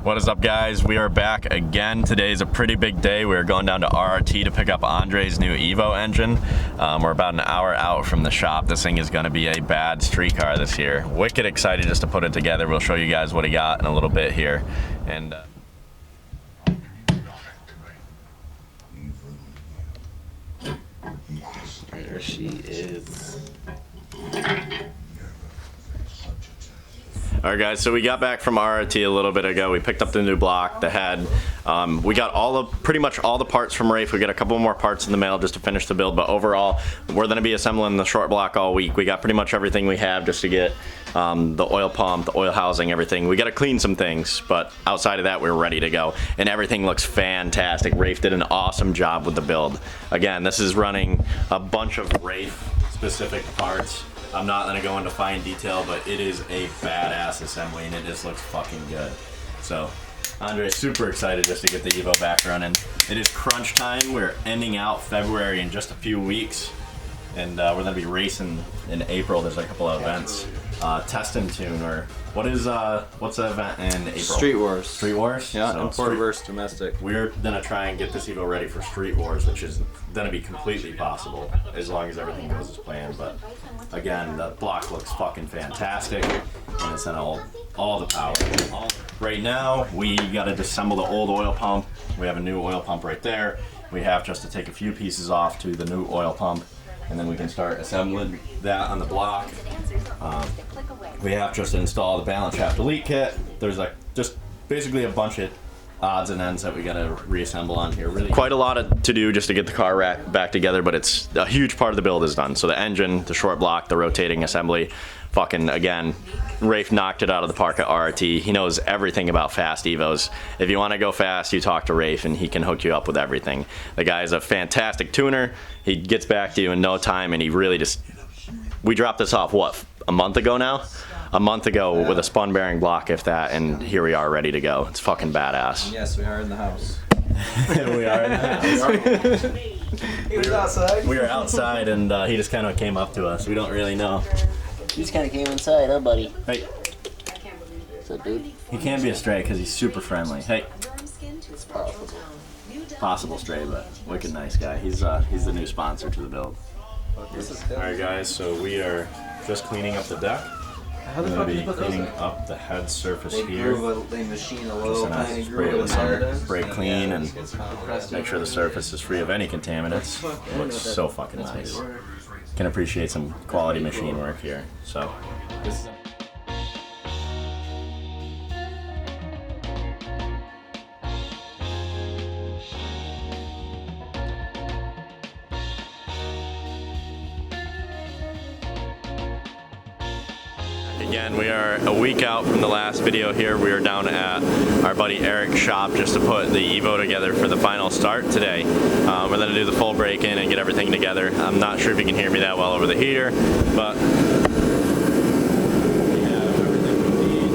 What is up, guys? We are back again. Today is a pretty big day. We're going down to RRT to pick up Andre's new Evo engine. We're about an hour out from the shop. This thing is going to be a bad street car this year. Wicked excited just to put it together. We'll show you guys what he got in a little bit here. And there she is. Alright guys, so we got back from RRT a little bit ago. We picked up the new block, the head. We got pretty much all the parts from Rafe. We got a couple more parts in the mail just to finish the build, but overall, we're going to be assembling the short block all week. We got pretty much everything we have just to get the oil pump, the oil housing, everything. We got to clean some things, but outside of that, we're ready to go. And everything looks fantastic. Rafe did an awesome job with the build. Again, this is running a bunch of Rafe-specific parts. I'm not going to go into fine detail, but it is a badass assembly, and it just looks fucking good. So, Andre's super excited just to get the Evo back running. It is crunch time. We're ending out February in just a few weeks, and we're going to be racing in April. There's a couple of events. Test and Tune, or what's the event in April? Street Wars. Street Wars? Yeah, so import versus domestic. We're gonna try and get this Evo ready for Street Wars, which is gonna be completely possible as long as everything goes as planned. But again, the block looks fucking fantastic, and it's in all the power. Right now, we gotta disassemble the old oil pump. We have a new oil pump right there. We have just to take a few pieces off to the new oil pump, and then we can start assembling that on the block. We have just to install the balance shaft delete kit. There's just basically a bunch of odds and ends that we gotta reassemble on here. Really quite a lot to do just to get the car back together, but it's a huge part of the build is done. So the engine, the short block, the rotating assembly, fucking again, Rafe knocked it out of the park at RRT. He knows everything about fast Evos. If you want to go fast, you talk to Rafe and he can hook you up with everything. The guy is a fantastic tuner. He gets back to you in no time, and he really just, we dropped this off, what, a month ago now? A month ago with a spun bearing block, if that, and here we are ready to go. It's fucking badass. Yes, we are in the house. We are in the house. He was outside. We were outside, and he just kind of came up to us. We don't really know. He just kind of came inside, huh, buddy? Hey. What's up, dude? He can be a stray because he's super friendly. Hey. It's possible. Possible stray, but wicked nice guy. He's the new sponsor to the build. Alright guys, so we are just cleaning up the deck. How the We're fuck going did to you be put those cleaning in? up the head surface They here. they machine a Just little gonna tiny spray it groove with in there. some spray clean and make sure the surface is free of any contaminants. It looks so fucking nice. Can appreciate some quality machine work here. So this is Again, we are a week out from the last video here. We are down at our buddy Eric's shop just to put the Evo together for the final start today. We're going to do the full break-in and get everything together. I'm not sure if you can hear me that well over the heater, but we have everything we need.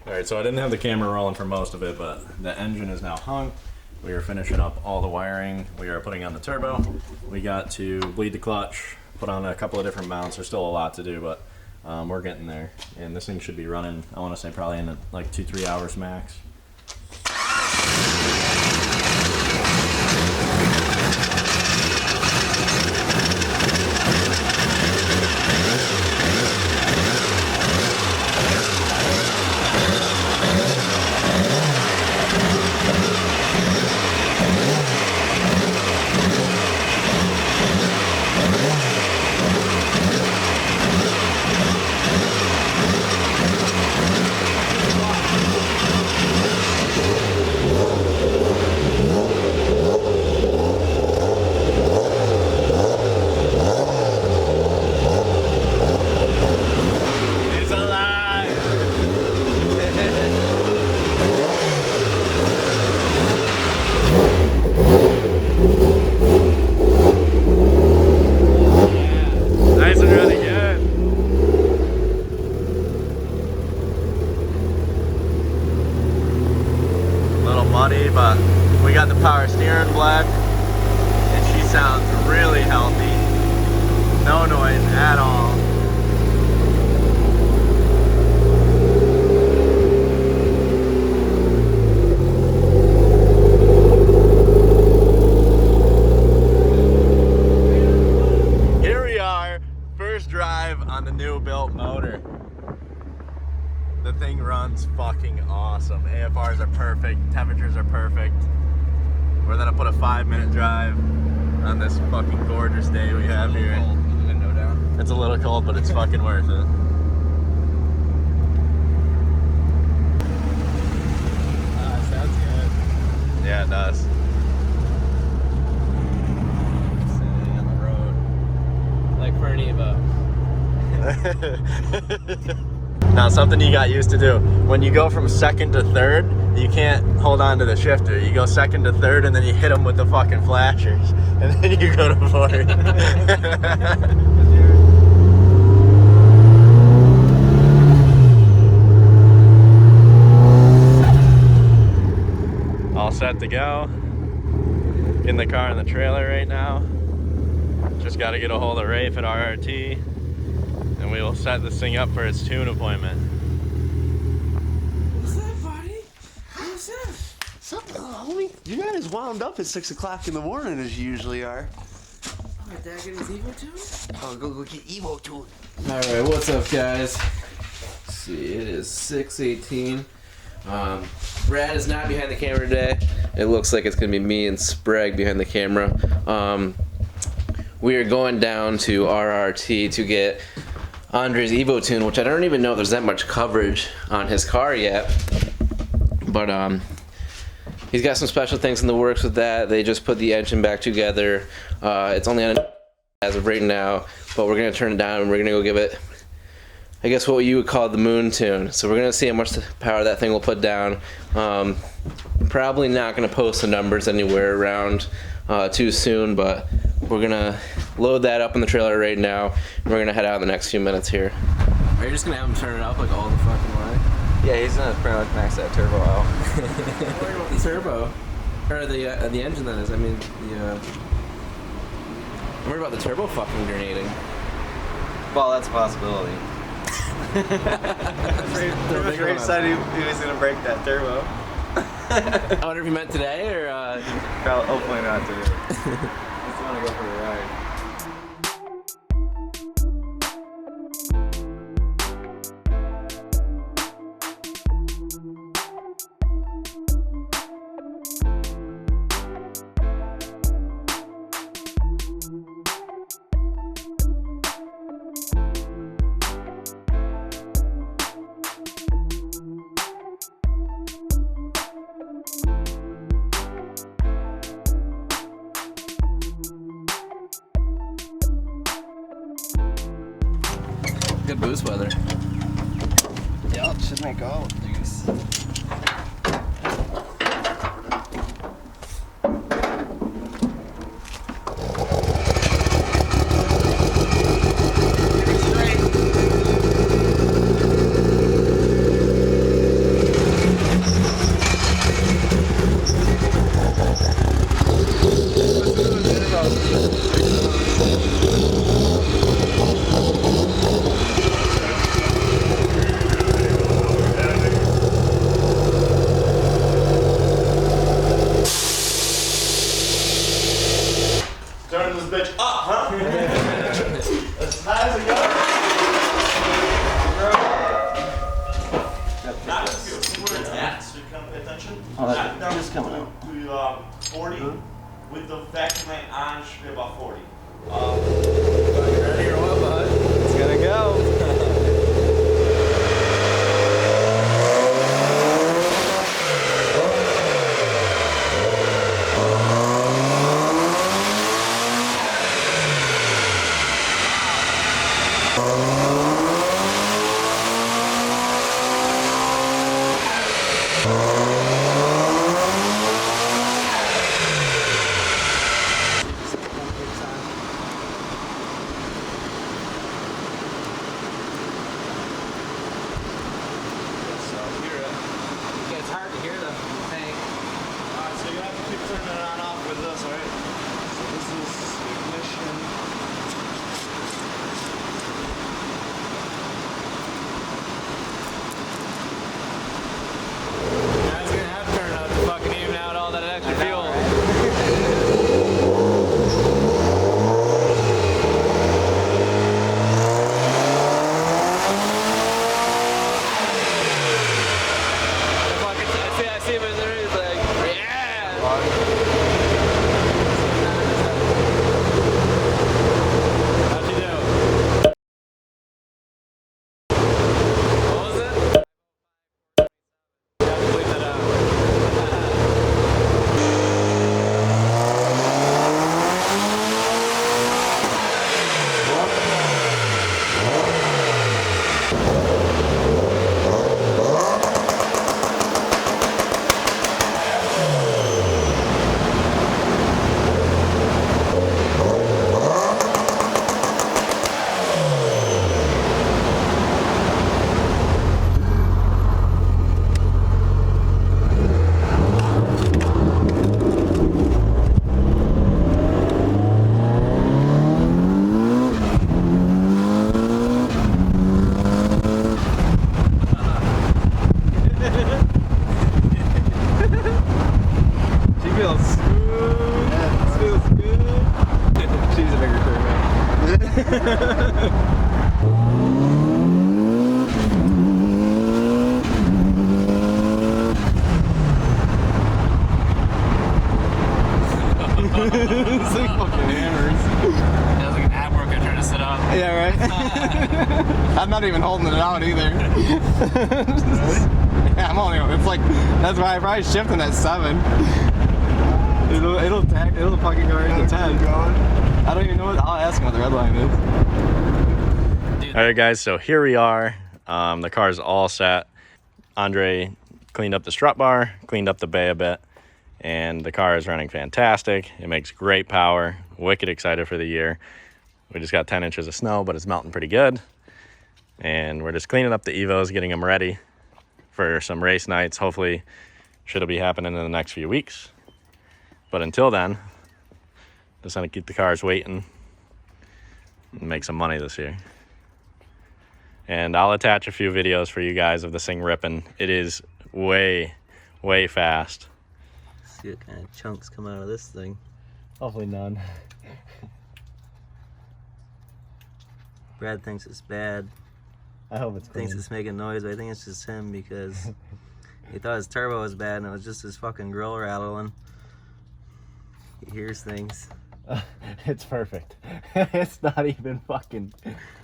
Alright, so I didn't have the camera rolling for most of it, but the engine is now hung. We are finishing up all the wiring. We are putting on the turbo. We got to bleed the clutch, put on a couple of different mounts. There's still a lot to do, but we're getting there. And this thing should be running, I want to say probably in like 2-3 hours max. annoying at all. Here we are, first drive on the new built motor. The thing runs fucking awesome. AFRs are perfect, temperatures are perfect. We're gonna put a 5-minute drive on this fucking gorgeous day we have here. Cold with the window down. It's a little cold, but it's fucking worth it. Sounds good. Yeah, it does. Sitting on the road. Like for an Evo. Now, something you got used to do. When you go from second to third, you can't hold on to the shifter. You go second to third and then you hit them with the fucking flashers. And then you go to fourth. All set to go. In the car in the trailer right now. Just got to get a hold of Rafe at RRT. And we will set this thing up for its tune appointment. What's up, buddy? What's up? What's up, homie? You guys wound up at 6 o'clock in the morning as you usually are. Oh, did I get his Evo too? Oh, go get Evo to it. Alright, what's up, guys? Let's see, it is 6:18. Brad is not behind the camera today. It looks like it's gonna be me and Sprague behind the camera. We are going down to RRT to get Andre's Evo tune, which I don't even know if there's that much coverage on his car yet. But he's got some special things in the works with that. They just put the engine back together. It's only on as of right now, but we're gonna turn it down and we're gonna go give it, I guess, what you would call the moon tune. So we're gonna see how much power that thing will put down. Probably not gonna post the numbers anywhere around too soon, but we're gonna load that up in the trailer right now, and we're gonna head out in the next few minutes here. Are you just gonna have him turn it up like all the fucking way? Yeah, he's gonna pretty much max that turbo out. I'm worried about the turbo. Or the engine, that is. I mean, I'm worried about the turbo fucking grenading. Well, that's a possibility. Ray said he was gonna break that turbo. I wonder if you meant today or. Probably, hopefully not today. Just wanna go for a ride. Good boost weather. Yep, should make all of these. Turn this bitch up, huh? As high as it goes. Not where it's at, so you kind of pay attention. Oh, Knock down just coming out. To 40. With the vacuum light on, should be about 40. Ready or what, bud? It's gonna go. It's hard to hear the tank. So you have to keep turning it on off with this, alright? So this is ignition. fucking hammers. That was like an ab workout trying to sit up. Yeah, right? I'm not even holding it out either. Yeah, I'm only, it's like, that's why I probably shifting at 7. It'll fucking go right to 10. I don't even know what, I'll ask him what the red line is. All right, guys, so here we are. The car's all set. Andre cleaned up the strut bar, cleaned up the bay a bit, and the car is running fantastic. It makes great power. Wicked excited for the year. We just got 10 inches of snow, but it's melting pretty good. And we're just cleaning up the Evos, getting them ready for some race nights. Hopefully, should be happening in the next few weeks. But until then, just gonna keep the cars waiting and make some money this year. And I'll attach a few videos for you guys of this thing ripping. It is way, way fast. See what kind of chunks come out of this thing. Hopefully none. Brad thinks it's bad. I hope it's clean. Thinks it's making noise, but I think it's just him because he thought his turbo was bad and it was just his fucking grill rattling. He hears things. It's perfect. It's not even fucking.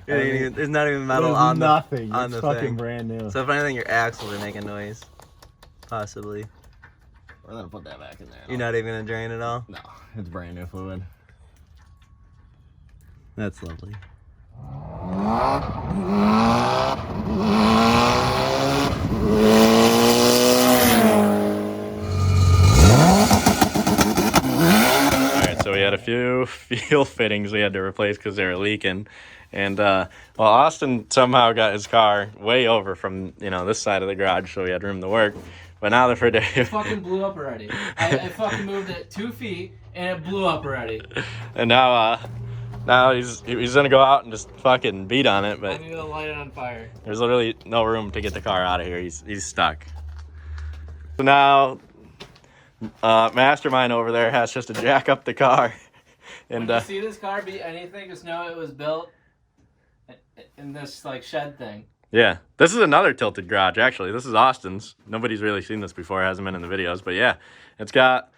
There's not even metal on nothing. on It's the fucking thing. brand new. So if anything, your axles are making noise. Possibly. We're gonna put that back in there. You're not even gonna drain it all? No, it's brand new fluid. That's lovely. Alright, so we had a few fuel fittings we had to replace because they were leaking. And well, Austin somehow got his car way over from, this side of the garage, so we had room to work. But now they're for Dave. It fucking blew up already. I fucking moved it 2 feet and it blew up already. And now he's gonna go out and just fucking beat on it, but I'm gonna light it on fire. there's literally no room to get the car out of here. He's stuck. So now, Mastermind over there has just to jack up the car. And When you see this car beat anything, just know it was built in this like shed thing. yeah, this is another tilted garage. Actually, this is Austin's. Nobody's really seen this before. It hasn't been in the videos, but yeah, it's got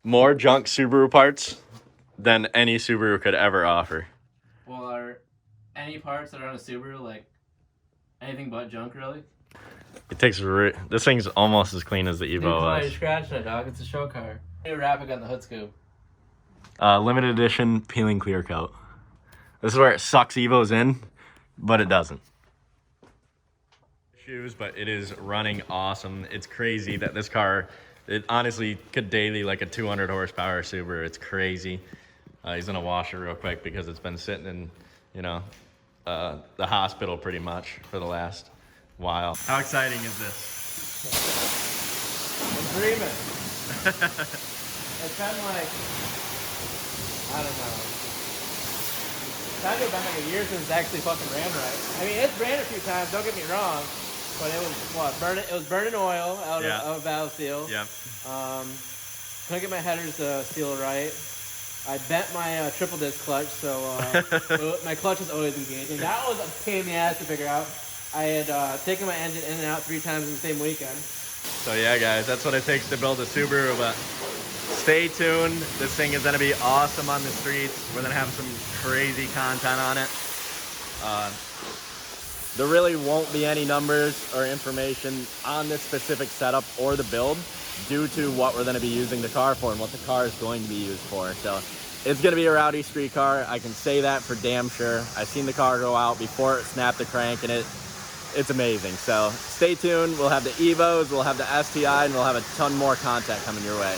more junk Subaru parts than any Subaru could ever offer. Well, are any parts that are on a Subaru like anything but junk, really? It takes this thing's almost as clean as the Dude, Evo why was. you're scratching it, dog? It's a show car. New wrapping on the hood scoop. Limited edition peeling clear coat. This is where it sucks Evos in, but it doesn't. Shoes, but it is running awesome. It's crazy that this car, it honestly could daily like a 200 horsepower Subaru. It's crazy. He's gonna wash it real quick because it's been sitting in, the hospital pretty much for the last while. How exciting is this? I'm dreaming. It's been like, I don't know. It's kind of been like a year since it's actually fucking ran right. I mean, it's ran a few times, don't get me wrong, but it was it was burning oil out of valve seal. Yep. Couldn't get my headers to seal right. I bent my triple disc clutch, so my clutch was always engaged. And that was a pain in the ass to figure out. I had taken my engine in and out 3 times in the same weekend. So yeah, guys, that's what it takes to build a Subaru, but stay tuned. This thing is gonna be awesome on the streets. We're gonna have some crazy content on it. There really won't be any numbers or information on this specific setup or the build due to what we're gonna be using the car for and what the car is going to be used for. So it's gonna be a rowdy street car. I can say that for damn sure. I've seen the car go out before it snapped the crank, and it's amazing. So stay tuned. We'll have the Evos, we'll have the STI, and we'll have a ton more content coming your way.